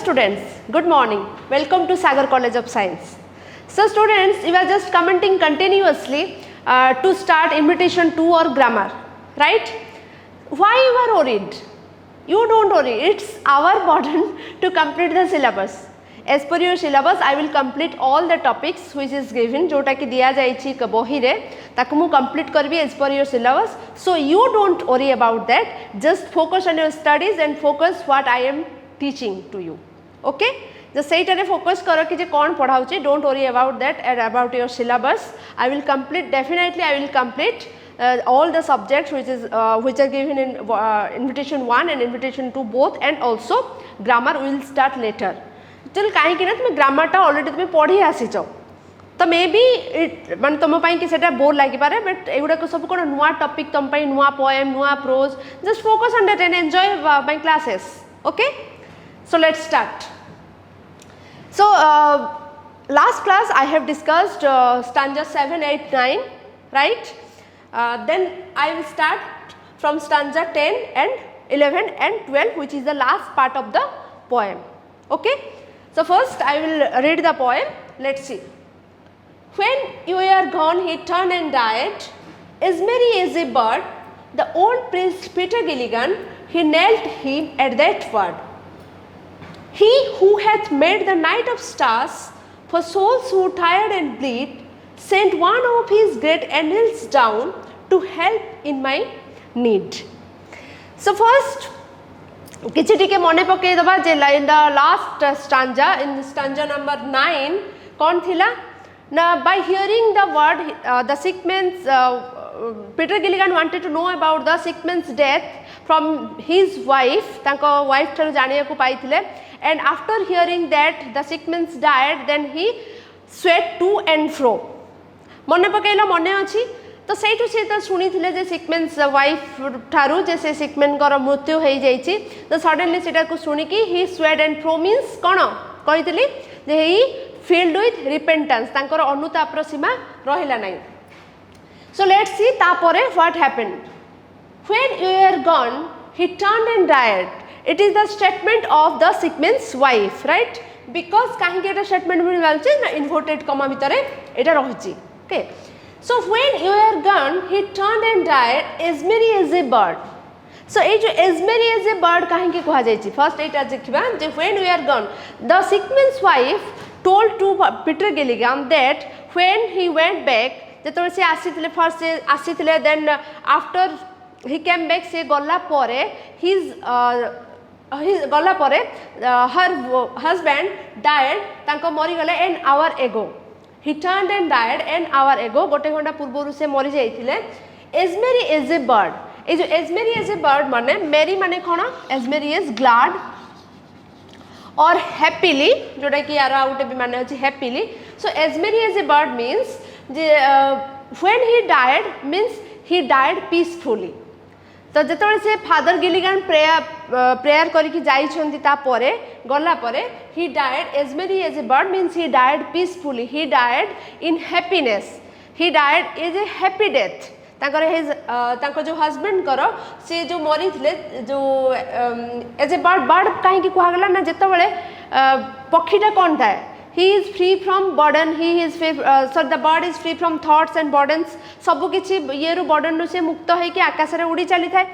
students, good morning. Welcome to Sagar College of Science. So students, you are just commenting continuously to start invitation 2 or grammar, right? Why you are worried? You don't worry, it's our burden to complete the syllabus. As per your syllabus, I will complete all the topics which is given, जोटा कि दिया जाइछि बही रे ताकु मु complete करबी as per your syllabus. So you don't worry about that. Just focus on your studies and focus what I am teaching to you. Okay? Just ସେଇଟାରେ focus करो कि जे कौन पढ़ाउछि. Don't worry about that and about your syllabus. I will complete, definitely I will complete all the subjects which are given in invitation 1 and invitation 2 both, and also grammar will start later. चल कहीं तुम grammar टा already तुम पढ़ी आसीच तो may be मान तुम कि सेटा बोर लगी पारे, बट एगुड़ा सब कौन नुआ टॉपिक तुम नुआ पोएम नुआ prose. Just focus on that and enjoy my classes. Okay, so let's start. So last class I have discussed stanza 7, 8, 9, right? Then I will start from stanza 10 and 11 and 12, which is the last part of the poem. Okay, so first I will read the poem. Let's see. When you were gone, he turned and died, as merry as a bird. The old priest Peter Gilligan, he knelt him at that word. He who hath made the night of stars for souls who tired and bleed, sent one of his great angels down to help in my need. So first, किछि टिके मने पकई दबा जे in the last stanza, in stanza number 9 कौन थिला ना, by hearing the word the sick man's Peter Gilligan wanted to know about the sick man's death from his wife. तांको वाइफ ठार जानिया को पाइथिले, and after hearing that the sick man's died, then he swayed to and fro. मने पकईला मने अछि तो सहीठू सी तो शुणी जे सिकमेन्स वाइफ ठारू जे से सिकमेन मृत्यु हो जाइछि. तो सडनली सेटा को शुणिकी he swayed and fro means कौन कही जे ही फिल्ड विथ रिपेंटेंस, तांकर अनुतापर सीमा रहिला नाही. सो लेट्स सी तापरे what happened. When you are gone he turned and died. It is the statement of the sick man's wife, right? Because कहीं एटा स्टेटमेंट मिल जाउछि ना इन्वर्टेड कमा भितरे एटा रहिछि. Okay, so when you are gone, he turned and died as merry as a bird. So ये जो as merry as a bird कहीं के कहा जाइछि. First एटा देखिबा जे when you are gone, the sickman's wife told to Peter Gilligan that when he went back, जेतबे से आसीथिले, first से आसीथिले, then after he came back, से गला परे his गला परे her husband died, तांको मरि गले an hour ago. He turned and died an hour ago. गोटे घंटा पूर्व से मरी जाइथिले. As merry as a bird. ए जो as merry as a bird माने merry माने कौन? As merry as glad और happily, जोटा कि यार आउटे भी माने अछि happily. So as merry as a bird means J when he died means he died peacefully. तो जेतबे से फादर गिलिगन प्रेयर करिकि जाइछन्ति ता परे गला परे he died as merry as a bird means he died peacefully, he died in happiness, he died as a happy death. ताकर तांको जो husband करो से जो मरी थिले जो एज ए बर्ड कहीं कि कहा गला ना, जेतबे पक्षीटा कोन थाए, he is free from burden, he is free, so the bird is free from thoughts and burdens. सबु किछि ये रु burden नु से मुक्त है कि आकाश रे उड़ी चली थाए.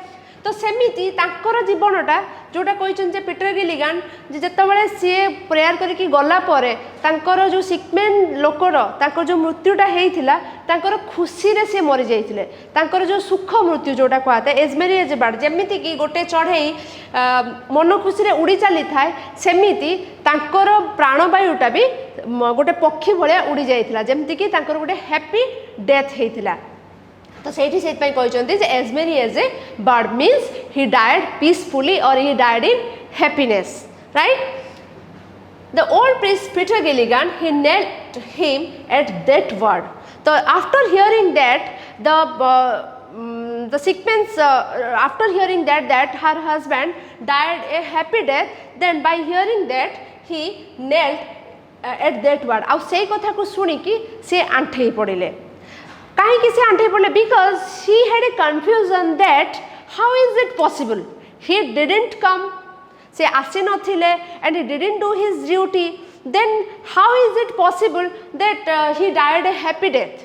तो सेमिति तांकर जीवनटा जोटा कहिछन जे पीटर गिलिगन जे जेतबेले सी प्रेयर करिकि गला परे तांकर जो सिकमेन लोकर तांकर जो मृत्युटा हेइथिला तांकर खुशी रे से मरि जाइथिले. तांकर जो सुख मृत्यु जोटा कहते एज मेरी एज बार्ड, जेमिति कि गोटे चढ़ई मन खुशी रे उड़ी चली थाए, सेमिति तांकर प्राणवायुटा भी गोटे पक्षी भलिया उड़ी जाइथिला, जेमिति कि तांकर गोटे हैप्पी डेथ हेइथिला. तो सेठी से कहते जे as merry as a bird means he died peacefully or he died in happiness, right? The old priest Peter Gilligan, he knelt him at that word. So after hearing that, the sickman's after hearing that her husband died a happy death, then by hearing that he knelt at that word. आउ से कथा को सुनी कि से आंठे पड़िले. कहीं से आंठे पड़े? Because he had a confusion that how is it possible he didn't come. से आसी नथिले and he didn't do his duty, then how is it possible that he died a happy death?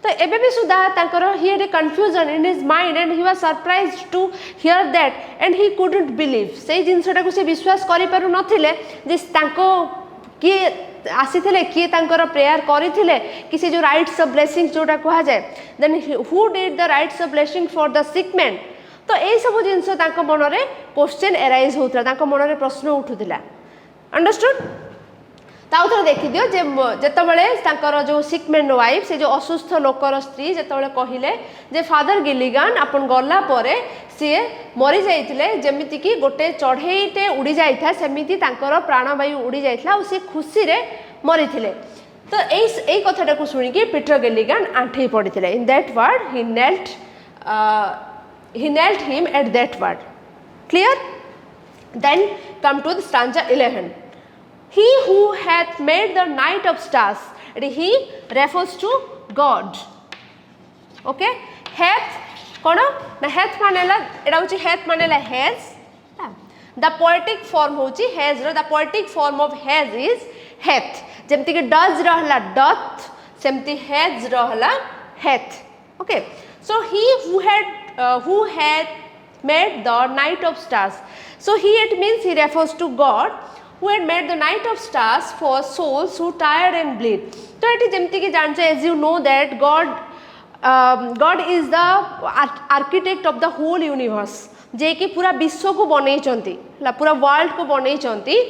तो एबे भी सुधा तांकर he had a confusion in his mind and he was surprised to hear that and he couldn't believe. से जिनसटा को से विश्वास करि पारु नथिले जे तांको किए आसीथिले किए तांकर प्रेयर करिथिले कि से जो राइट्स ऑफ ब्लेसिंग जोटा कहा जाए, then who did the rites of blessing for the sick man. तो यही सब जिनस तांको मन रे क्वेश्चन एराइज होता, तांको मन रे प्रश्न उठुथिला। अंडरस्टूड? ताउथरे देखि दियो जे जेतबेले तांकर जो सिक मैन वाइफ से जो असुस्थ लोकर स्त्री जेतबेले कहिले जे फादर गिलिगन अपन गला परे सी मरी जाइथिले, जेमिति कि गोटे चढ़ेईटे उड़ी जाइथा सेमिति तांकर प्राणवायु उड़ी जाइथिला और सी खुशी रे मरीथिले। तो एई कथाटा को सुनी कि पीटर गिलिगन आंठे पड़िथिले। In that word he knelt him at that word. Clear? Then come to the stanza 11. He who hath made the night of stars, he refers to God. Okay? Hath kono na hath manela eta hochi hath manela has. The poetic form hochi has ro, the poetic form of has is hath. जेमति कि does रहला doth, सेमति has रहला hath. Okay? So he who had made the night of stars. So he, it means he refers to God who had made the night of stars for souls who tired and bleed. तो ये जेमति कि जानछे, as you know that God is the architect of the whole universe, जे कि पूरा विश्व को बनैचंती, पूरा world को बनैचंती.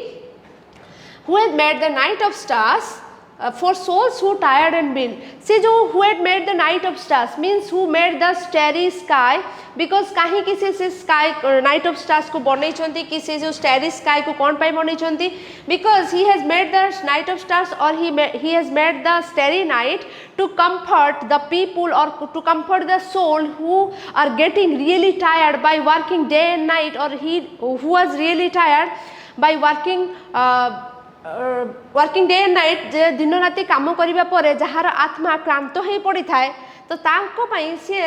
Who had made the night of stars for souls who tired and bleed. से जो who had made the night of stars means who made the starry sky, because कहीं किसी से sky night of stars को बने चंती, किसी जो starry sky को कौन पाई बने चंती, because he has made the night of stars or he has made the starry night to comfort the people or to comfort the soul who are getting really tired by working day and night, or who was really tired by working day and night, जे दिन राति काम करिबा परे जहार आत्मा क्लांत होई पड़ी थाए, तो तांको पई से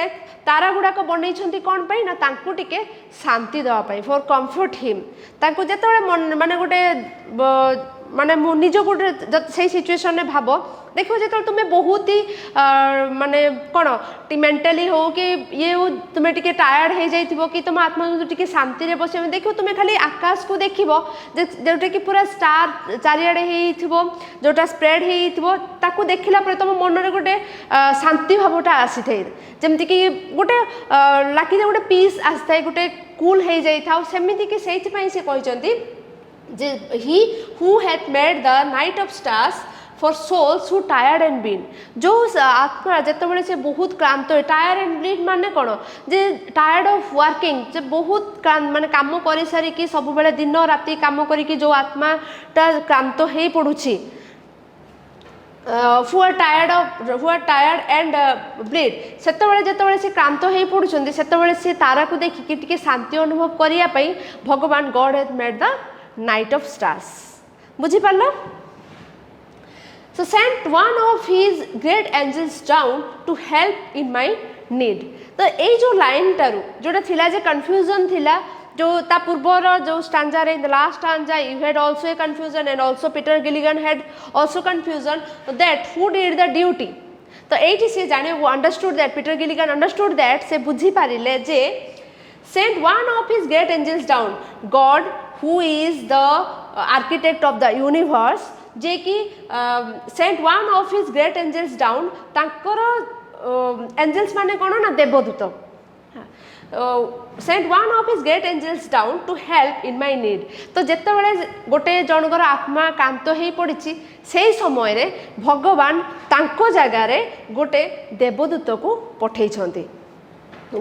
तारा गुडा को बनै छंती कोन पई ना तांको टिके शांति देवा पई, फॉर कंफर्ट हिम. तांको जेतबे माने गोटे माने मु निज गोटे से सिचुएशन ने भाबो देखो जो तुम्हें बहुत ही माने कौन मेंटली हो कि ये तुम्हें टिके टायर्ड हो जाइथिबो कि तुम आत्मा टिके शांति रे बसे देखो तुम्हें खाली आकाश को देखिबो जोटा कि पूरा स्टार चारिआडे हेइथिबो जोटा स्प्रेड हेइथिबो ताकू देखिला पर तुम मन रे गोटे शांति भावटा आसीथाय जेमति कि गोटे लाकी जे गोटे पीस आसीथाय गोटे कूल हे जाइथाउ सेमिति कि सेति पई से कहिसंती जे he who had made the night of stars for souls who tired and been. जो आत्मा जेतबेले से बहुत क्लांत हो टायर एंड ब्लीड माने कोन जे टायर्ड ऑफ वर्किंग जे बहुत माने काम करि सारी कि सब बेले दिन राति काम करी कि जो आत्मा ता क्लांत हे पडुछि who are tired and bleed सेतबेले जेतबेले से क्लांत हे पडुछन्ती सेतबेले से तारा को देखि कि टिके शांति अनुभव करिया पई भगवान God has made the night of stars. बुझी पारलो? So sent one of his great angels down to help in my need. तो ए जो लाइन टारू जोटा थिला जे कंफ्यूजन थिला जो ता पूर्वर जो स्टांजा रे इन the last stanza you had also a confusion and also Peter Gilligan had also confusion that who did the duty. तो एठी से जाने वो understood that Peter Gilligan understood that से बुझी पारिले जे sent one of his great angels down. God who is the architect of the universe जे कि sent one of his great angels down तांकर angels माने कोन ना देवदूत sent one of his great angels down to help in my need. तो जेते बेले गोटे जनकर आत्मा कांत हेई पड़िछि सेही समय रे भगवान तांको जगह रे गोटे देवदूत को पठै छथि.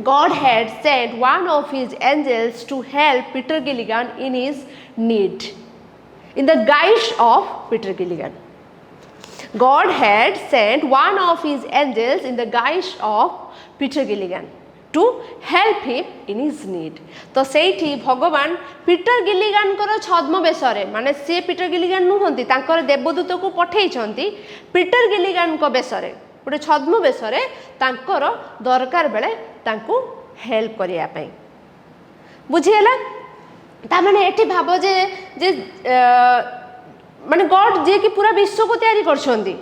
God had sent one of his angels to help Peter Gilligan in his need, in the guise of Peter Gilligan. God had sent one of his angels in the guise of Peter Gilligan to help him in his need. तो सेठी भगवान Peter Gilligan कर छद्म बेसरे माने से Peter Gilligan नुहंती तांकर देवदूत को पठै छंती Peter Gilligan को बेसरे गोटे छद्म बेसरे तांकर दरकार बेले तांको हेल्प करिया पई. बुझिएला? ताने एठी भाव जे जे माने गॉड जे कि पूरा विश्व को तैयारी करछंदी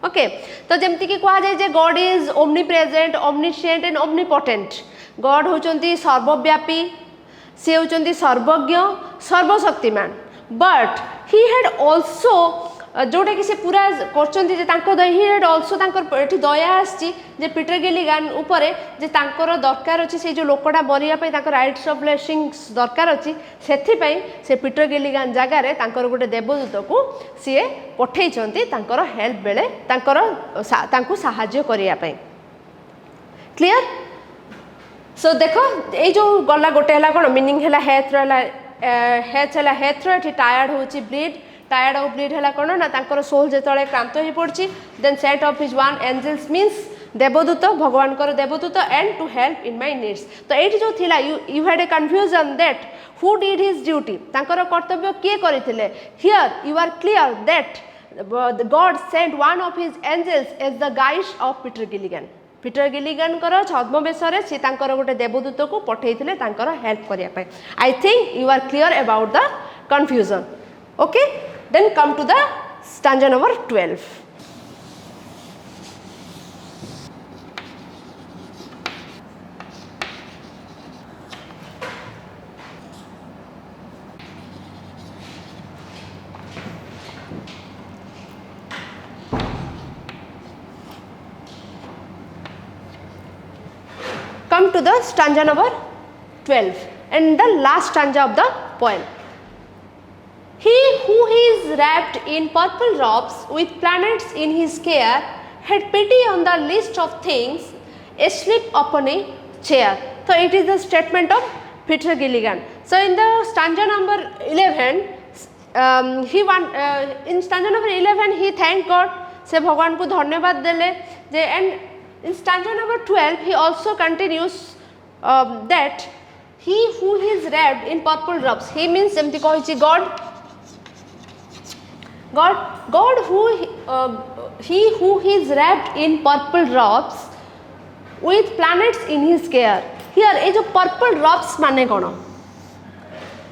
ओके तो जमती कि कहा जाए जे God is omnipresent omniscient and omnipotent God होचंती सर्वव्यापी से होचंती सर्वज्ञ सर्वशक्तिमान बट ही हैड आल्सो जोटा कि से पूरा करचंती जे तांको ही हैड आल्सो तांकर एठी दया आछि जे पीटर गिलिगन ऊपर जे तांकर दरकार अछि से जो लोकटा मरिया पई तांकर राइट्स ऑफ ब्लेसिंग्स दरकार अछि सेथि पई से पीटर गिलिगन जगह रे तांकर गोटे देवदूत को सी पठेइचंती तांकर हेल्प बेले तांकर तांको सहाय्य करिया पई क्लियर सो देखो ए जो गला गोटे हला कोन मीनिंग हला हेथ हला हेथ एठी टायर्ड होची ब्लीड टायर्ड ऑफ ब्लीड हला कोन ना तांकर सोल जेतळे क्रांत होई पड़ची then set of his one angels means देवदूत भगवान कर देवदूत and to help in my needs तो एठी जो थिला you had a confusion that who did his duty तांकर कर्तव्य के करिथिले here you are clear that God sent one of his angels as the guide of Peter Gilligan कर छद्मवेश से तांकर गोटे देवदूत को पठेइथिले तांकर हेल्प करिया पय I think you are clear about the confusion okay then come to the stanza number 12 come to the stanza number 12 and the last stanza of the poem. He who is wrapped in purple robes with planets in his care had pity on the list of things asleep upon a chair. So it is the statement of Peter Gilligan. So in the stanza number 11, in stanza number 11 he thanked God. से भगवान को धन्यवाद देले जे and in stanza number 12 he also continues that he who is wrapped in purple robes. He means जेमति कहिछि God who he who is wrapped in purple robes with planets in his care. Here ए जो purple robes माने कोन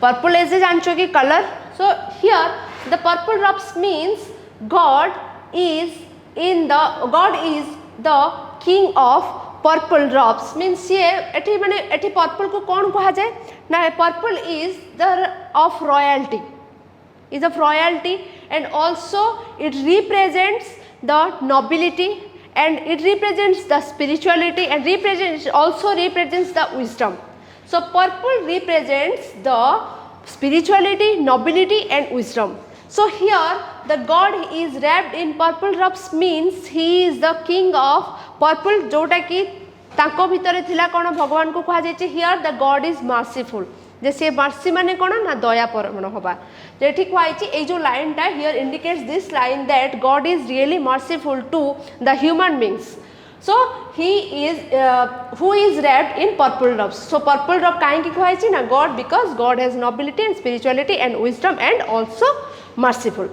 purple ऐसे जानछो कि color so here the purple robes means God is the king of purple robes means ये एठी माने एठी purple को कोन कहा जाय ना purple is the of royalty is of royalty and also it represents the nobility and it represents the spirituality and also represents the wisdom. So purple represents the spirituality, nobility and wisdom. So here the God is wrapped in purple robes means he is the king of purple जोटा कि तांको भितरे थिला कोन भगवान को कहा जाय here the God is merciful जे से मर्सी माने कोन ना दया परमण होबा जे ठीक होइछि ए जो लाइन टा here indicates this line that God is really merciful to the human beings so he is who is wrapped in purple robes so purple robe काहे की होइछि ना God because God has nobility and spirituality and wisdom and also merciful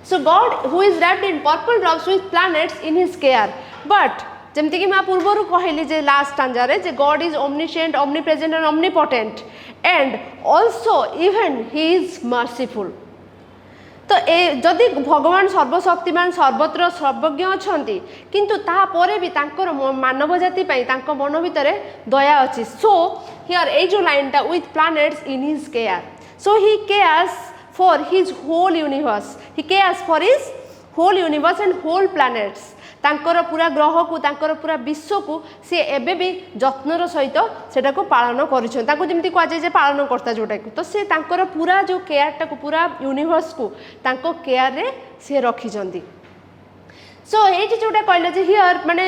so God who is wrapped in purple robes with planets in his care but जमती कि मैं पूर्वर कहली जे लास्ट स्टांजा रे जे God is omniscient omnipresent and omnipotent and also even he is merciful तो ए जदि भगवान सर्वशक्तिमान सर्वत्र सर्वज्ञ अछंती किंतु ता परे भी तांकर मानव जाति पई तांको मन भितरे दया अछि सो हियर ए जो लाइनटा with planets in his care so he cares for his whole universe he cares for his whole universe and whole planets तांकर पूरा ग्रह को तांकर पूरा विश्व को सी एबे भी जत्नर सहित सेटा को पालन करिछन ताको जेमति कह जे पालन करता जोटा को तो से तांकर पूरा जो केयर टा को पूरा यूनिवर्स को तांको केयर रे से रखी जंदी सो एठी जोटा कहले जे हियर माने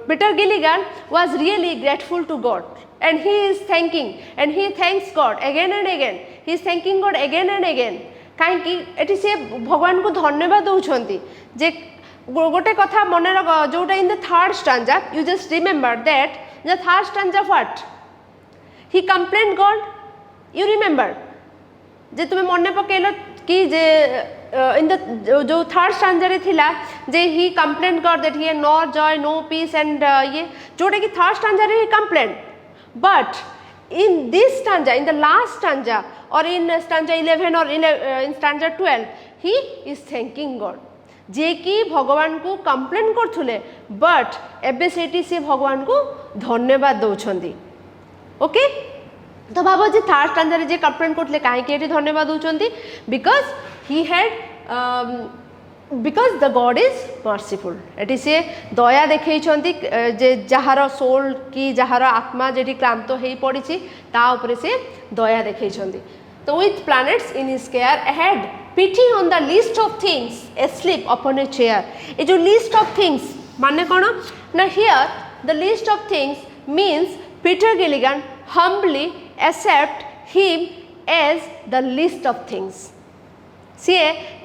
Peter Gilligan was really grateful to God and he is thanking and he thanks God again and again he is thanking God again and again काहे कि एठी से भगवान को धन्यवाद दउछंती जे गोटे कथा मन रख जोटा in the third stanza you just remember that the third stanza what he complain God you remember जे तुम्हें मन पकेलो कि जे इन द जो थर्ड स्टांजा रे थिला जे he complain God that he no joy no peace and ये जोटा कि थर्ड स्टांजा रे he complain but in this stanza, in the last stanza or in stanza 11 or in stanza 12, he is thanking God. जे कि भगवान को complain करथुले but एबे सेठी से भगवान को धन्यवाद दउछंदी. ओके तो भाबो जे थर्ड स्टैंजा रे जे कंप्लेन करथले काहे के एठी धन्यवाद दउछंदी because he had because the God is merciful. एटी से दया देखैछंती जे जहार सोल की जहार आत्मा जेठी क्लांत हेई पड़िछि ता ऊपर से दया देखैछंती. तो with planets in his care ahead pity on the list of things asleep upon a chair. ये जो list of things माने कौन ना here the list of things means Peter Gilligan humbly accept him as the list of things. सी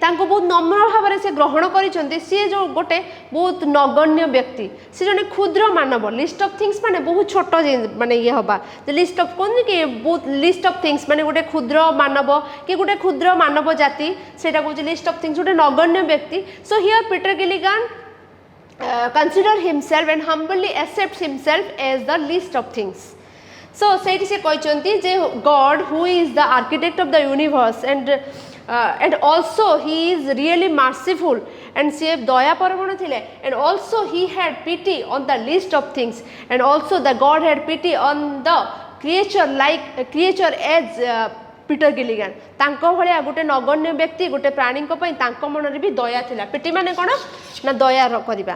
तांको बहुत नम्र भाव से ग्रहण करिसेंती. सी जो गोटे बहुत नगण्य व्यक्ति सी जने क्षुद्र मानव. लिस्ट ऑफ थिंग्स माने बहुत छोट माने ये हबा लिस्ट ऑफ कोन कि बहुत लिस्ट ऑफ थिंग्स माने गोटे क्षुद्र मानव कि गोटे क्षुद्र मानव जाति सेटा को लिस्ट ऑफ थिंग्स गोटे नगण्य व्यक्ति. So here Peter Gilligan consider himself and humbly accepts himself as the least of things. So सेठी से कहचंती जे God who is the architect of the universe and also he is really merciful and se daya parabana thile and also he had pity on the least of things and also the God had pity on the creature as Peter Gilligan. तांको भलिया गोटे नगण्य व्यक्ति गोटे प्राणी को पई तांको मन रे भी दया थिला. पिटी माने कोन ना दया करिबा.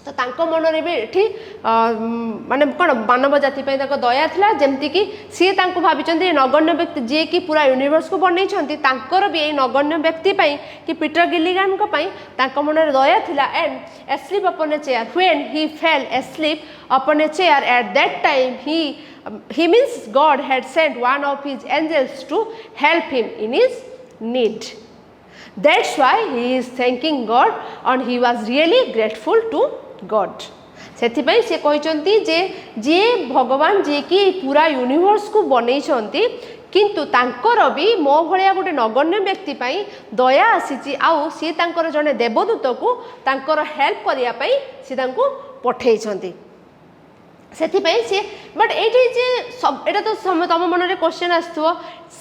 तो तांको मन रे भी एठी माने कोन मानव जाति पई ताको दया थिला जेमति कि सी तांको भाबिचंती नगण्य व्यक्ति जे कि पूरा यूनिवर्स को बनै छंती तांकर भी ए नगण्य व्यक्ति पई कि पीटर गिलिगन को पई तांको मन रे दया थिला. And asleep upon a chair when he fell asleep upon a chair at that time he means God had sent one of his angels to help him in his need. That's why he is thanking God and he was really grateful to God. सेथि पई से कहचंती जे भगवान जे कि पूरा universe को बनै छंती किंतु तांकर भी मो भलिया गोटे नगण्य व्यक्ति पई दया आसीची आउ सी तांकर जने देवदूत को तांकर हेल्प करिया पई सी तांको पठै छंती. सेथिपाई से बट एठी जे सब एटा तो तम मन रे क्वेश्चन आस्थो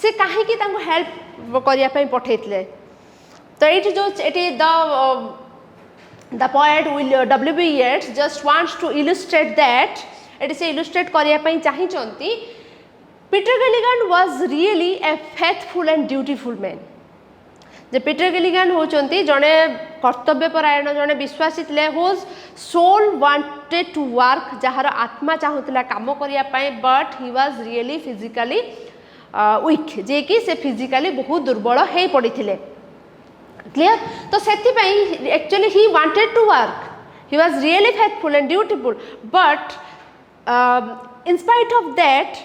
से काहे कि तांको हेल्प करिया पई पठैतले. तो एठी जो एठी the poet W.B. Yeats just wants to illustrate that एठी से illustrate करिया पई चाहि चंती Peter Gilligan was really a faithful and dutiful man. जे पीटर गिलिगन होचंती जने कर्तव्यपरायण जने विश्वासी थिले whose soul wanted to work जहार आत्मा चाहुतला काम करिया पई but he was really physically weak जे कि से फिजिकली बहुत दुर्बल हे पड़िथिले. क्लियर. तो सेथि पई actually he wanted to work, he was really faithful and dutiful but in spite of that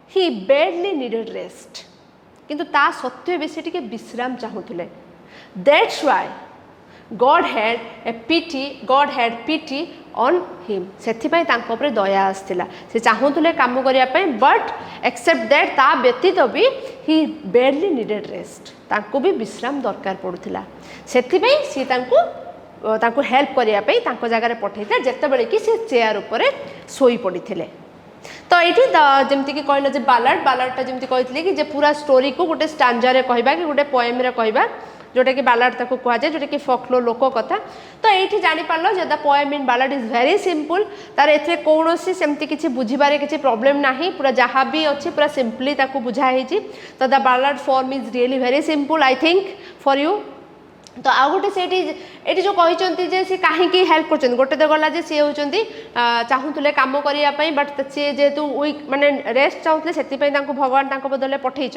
he badly needed rest. किंतु ता सत्य भी से विश्राम चाहूले. That's why God had pity on him. सेथिपाई तांको ऊपर दया आस्थिला. से चाहूले काम करिया पई but except that ता व्यतीत भी he badly needed rest. तांको भी विश्राम दरकार पड़ुथिला. सेथिपाई सी तांको हेल्प करिया पई तांको जगह रे पठैता जेतेबेले कि से चेयर ऊपर सोई पड़िथिले. तो ये जमती कि कहल बालाडटा जमती कहते कि पूरा स्टोरी को गोटे स्टांजा रे कहबा कि गोटे पोएम रे कहबा जोटा कि बालाड ताको कह जाए जोटा कि फोकलोर लोक कथा. तो ये जानी पारल जे the poem in ballad is very simple. तार एथे कोनोसी सेमती किछि बुझिबारे किछि प्रॉब्लम नाही. पूरा जहाँ भी अच्छी पूरा सिंपली ताको बुझा हेछि. तो the बालाड form is really very simple I think for you. तो आ गोटे से ये जो कहते जे सी कहीं हेल्प कर गोटे तो गला जे सी होती चाहूले कम करने बट सी जेहेतु वीक माने रेस्ट चाहूले से भगवान बदले पठे.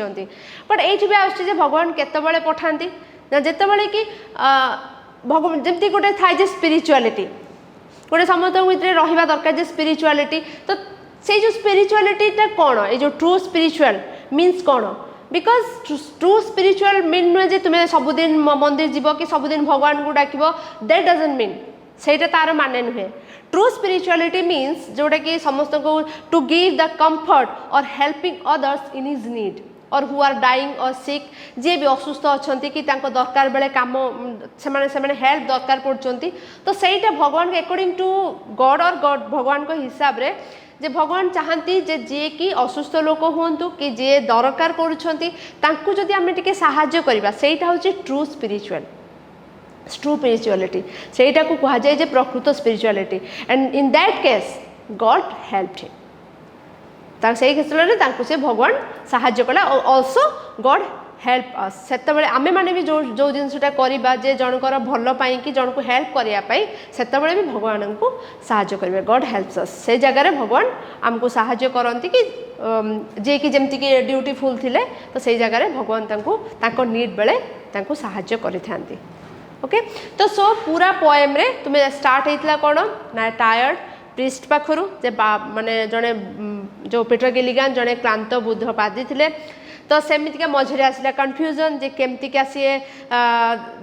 बट ये भी आसुचे भगवान केतबेले पठाती ना जितेबाला कि भगवान जमती गोटे थाए जे स्पिरिचुआलिटी गोटे समस्त भीतर रहा दरकार जे स्पिरिचुआलिटी. तो से जो स्पिरिचुआलिटीटा कौन ये जो ट्रू स्पिरिचुआल मीन्स कौन बिकज ट्रू स्पिरिचुआल मीन नुहे जे तुम्हें सबुदिन मंदिर जीव कि सबुदिन भगवान को डाक दैट डजंट मीन सेटा तार माने नुहे. ट्रू स्पिरिचुआलिटी मीन्स जोटा कि समस्त को टू गिव द कंफर्ट और helping others in his need और हु आर डाइंग और सिक जी भी असुस्थ अच्छा कि दरकार बेले कम से हेल्प दरकार पड़ती. तो सहीटा भगवान को अकॉर्डिंग टू गॉड और गॉड भगवान को हिसाब रे जे भगवान चाहती जे जी कि असुस्थ लोक हूँ कि जी दरकार पड़ुंट जदि आम टे साहाय्य करवा सेटा हूँ ट्रू स्पिरिचुअलिटी सेटा को कह जाए जे प्रकृत spirituality and in that case God helped him से क्षेत्र में से भगवान साहाय्य कला ऑल्सो गॉड हेल्प अस से आमे माने भी जो जो जिनसटा करवा जे जनकर भल पाई कि जन को हेल्प करने से भी भगवान को साहाय्य करेंगे गॉड हेल्प्स अस से जगह भगवान आमको साहाय्य करती कि जे कि जमती कि ड्यूटीफुल थिले तो से जगह भगवान तांको नीड बेले तांको साहाय्य करिथांती ओके तो सो पूरा पोएम रे तुम्हें स्टार्ट होता कौन ना टायर्ड प्रिस्ट पाखरु जे माने जड़े जो पीटर गिलिगन जड़े क्लांत बुद्धवादी थे तो सेमितिका मझे आसला कन्फ्यूजन जे केमतिका सी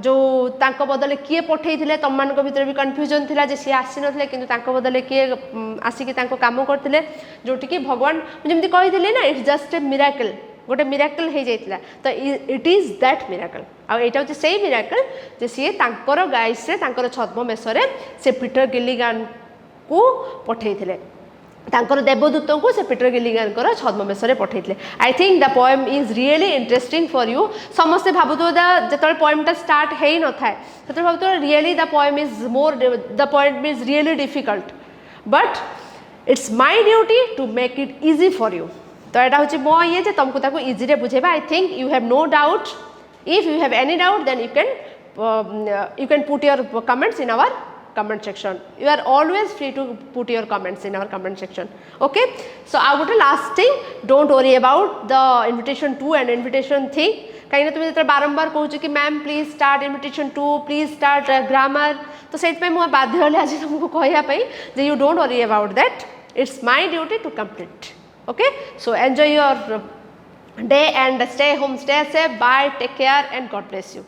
जो तांको बदले किए पठे तुम मान भर भी कन्फ्यूजन थिला जे सी आसी नथिले किंतु तांको बदले किए आसिकी तांको काम करथिले जोटी कि भगवान जमती कही ना इट्स जस्ट ए मिराकल गोटे मिराकल हो जाता तो इट इज दैट मिराकल आईटा हूँ से मिराकल जे सी तांकर गाइस रे तांकर छद्म मेषरे से पीटर गिलिगन को पठे तांकर देवदूत को से पीटर गिलिगन छद्म मेषरे पठे I think the poem is really interesting for you समस्ते भावुथ जो पोएमटा स्टार्ट हो न था से भावुथ really the poem is more the poem is really difficult but it's my duty to make it easy for you तो यहाँ हूँ मो ये तुमको इजी बुझेबा I think you have no doubt if you have any doubt then you can put your comments in our comment section you are always free to put your comments in our comment section okay so I would last thing don't worry about the invitation 2 and invitation 3 कहीं तुम जो बारंबार कहूँ कि ma'am please start invitation 2 please start grammar तो से मुझे बाध्य आज तुमको कहवाई you don't worry about that it's my duty to complete okay so enjoy your day and stay home stay safe bye take care and God bless you